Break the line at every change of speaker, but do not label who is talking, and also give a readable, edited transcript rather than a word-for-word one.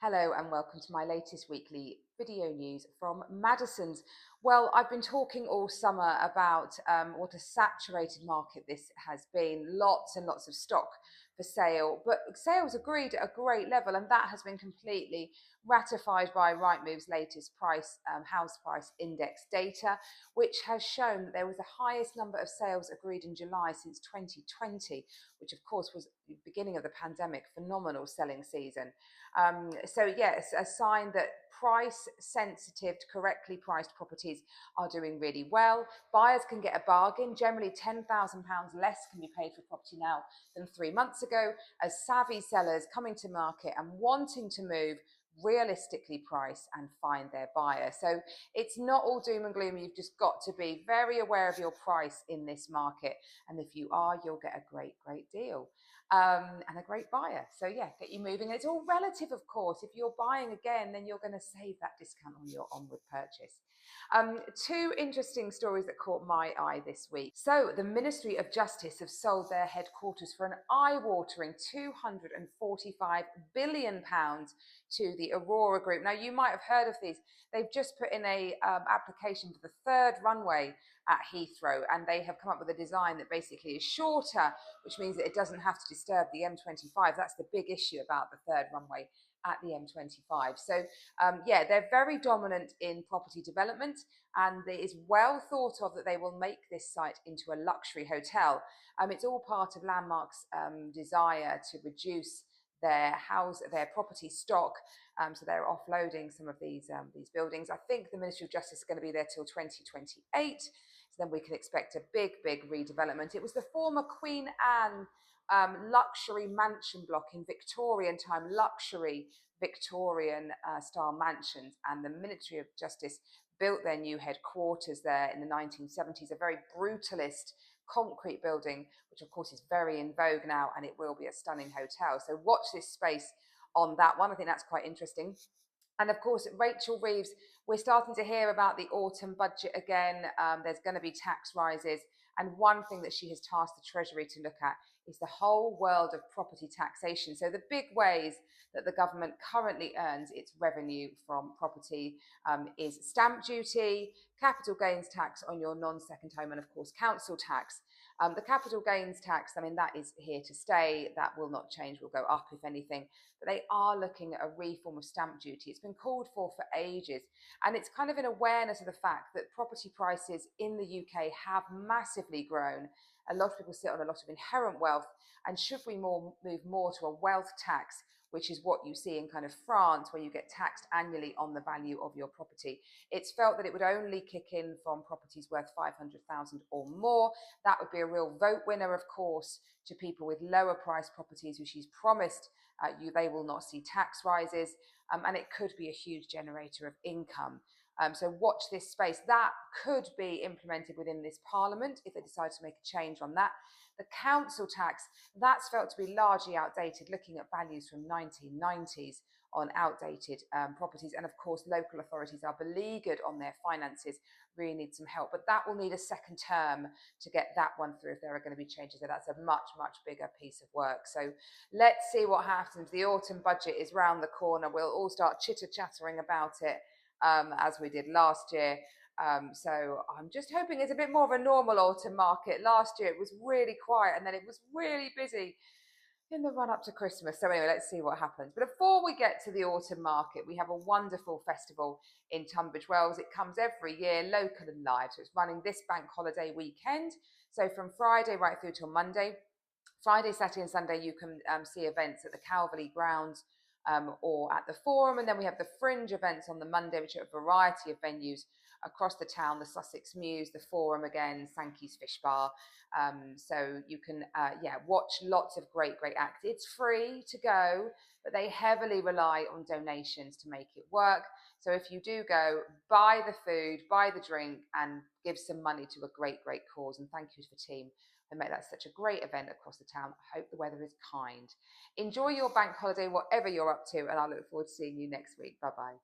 Hello and welcome to my latest weekly video news from Madison's. Well, I've been talking all summer about what a saturated market this has been. Lots and lots of stock for sale, but sales agreed at a great level, and that has been completely ratified by Rightmove's latest house price index data, which has shown that there was the highest number of sales agreed in July since 2020, which of course was the beginning of the pandemic, phenomenal selling season. So yes, a sign that price sensitive, correctly priced properties are doing really well. Buyers can get a bargain. Generally £10,000 less can be paid for property now than 3 months ago, as savvy sellers coming to market and wanting to move realistically price and find their buyer. So it's not all doom and gloom. You've just got to be very aware of your price in this market, and if you are, you'll get a great deal and a great buyer. So yeah, get you moving. It's all relative, of course. If you're buying again, then you're going to save that discount on your onward purchase. Two interesting stories that caught my eye this week. So the Ministry of Justice have sold their headquarters for an eye-watering £245 billion to the Aurora Group. Now, you might have heard of these. They've just put in a application for the third runway at Heathrow, and they have come up with a design that basically is shorter, which means that it doesn't have to disturb the M25. That's the big issue about the third runway at the M25. So yeah, they're very dominant in property development, and it is well thought of that they will make this site into a luxury hotel. It's all part of Landmark's desire to reduce their property stock, so they're offloading some of these buildings. I think the Ministry of Justice is going to be there till 2028, so then we can expect a big redevelopment. It was the former Queen Anne luxury mansion block in Victorian time, luxury Victorian style mansions, and the Ministry of Justice built their new headquarters there in the 1970s, a very brutalist concrete building, which of course is very in vogue now, and it will be a stunning hotel. So watch this space on that one. I think that's quite interesting. And of course, Rachel Reeves, we're starting to hear about the autumn budget again. There's going to be tax rises. And one thing that she has tasked the Treasury to look at is the whole world of property taxation. So the big ways that the government currently earns its revenue from property is stamp duty, capital gains tax on your non-second home, and of course, council tax. The capital gains tax, I mean, that is here to stay. That will not change, will go up if anything. But they are looking at a reform of stamp duty. It's been called for ages. And it's kind of an awareness of the fact that property prices in the UK have massively grown. A lot of people sit on a lot of inherent wealth. And should we move more to a wealth tax, which is what you see in kind of France, where you get taxed annually on the value of your property? It's felt that it would only kick in from properties worth 500,000 or more. That would be a real vote winner, of course, to people with lower price properties, which she's promised they will not see tax rises, and it could be a huge generator of income. So watch this space. That could be implemented within this parliament if they decide to make a change on that. The council tax, that's felt to be largely outdated, looking at values from 1990s on outdated properties. And of course, local authorities are beleaguered on their finances, really need some help. But that will need a second term to get that one through if there are going to be changes. So that's a much bigger piece of work. So let's see what happens. The autumn budget is round the corner. We'll all start chitter-chattering about it as we did last year. So I'm just hoping it's a bit more of a normal autumn market. Last year it was really quiet, and then it was really busy in the run up to Christmas. So anyway, let's see what happens. But before we get to the autumn market, we have a wonderful festival in Tunbridge Wells. It comes every year, local and live. So it's running this bank holiday weekend. So from Friday right through till Monday. Friday, Saturday and Sunday, you can see events at the Calverley grounds or at the Forum. And then we have the fringe events on the Monday, which are a variety of venues across the town, the Sussex Mews, the Forum again, Sankey's Fish Bar. So you can, watch lots of great acts. It's free to go, but they heavily rely on donations to make it work. So if you do go, buy the food, buy the drink, and give some money to a great cause. And thank you to the team who make that such a great event across the town. I hope the weather is kind. Enjoy your bank holiday, whatever you're up to, and I look forward to seeing you next week. Bye-bye.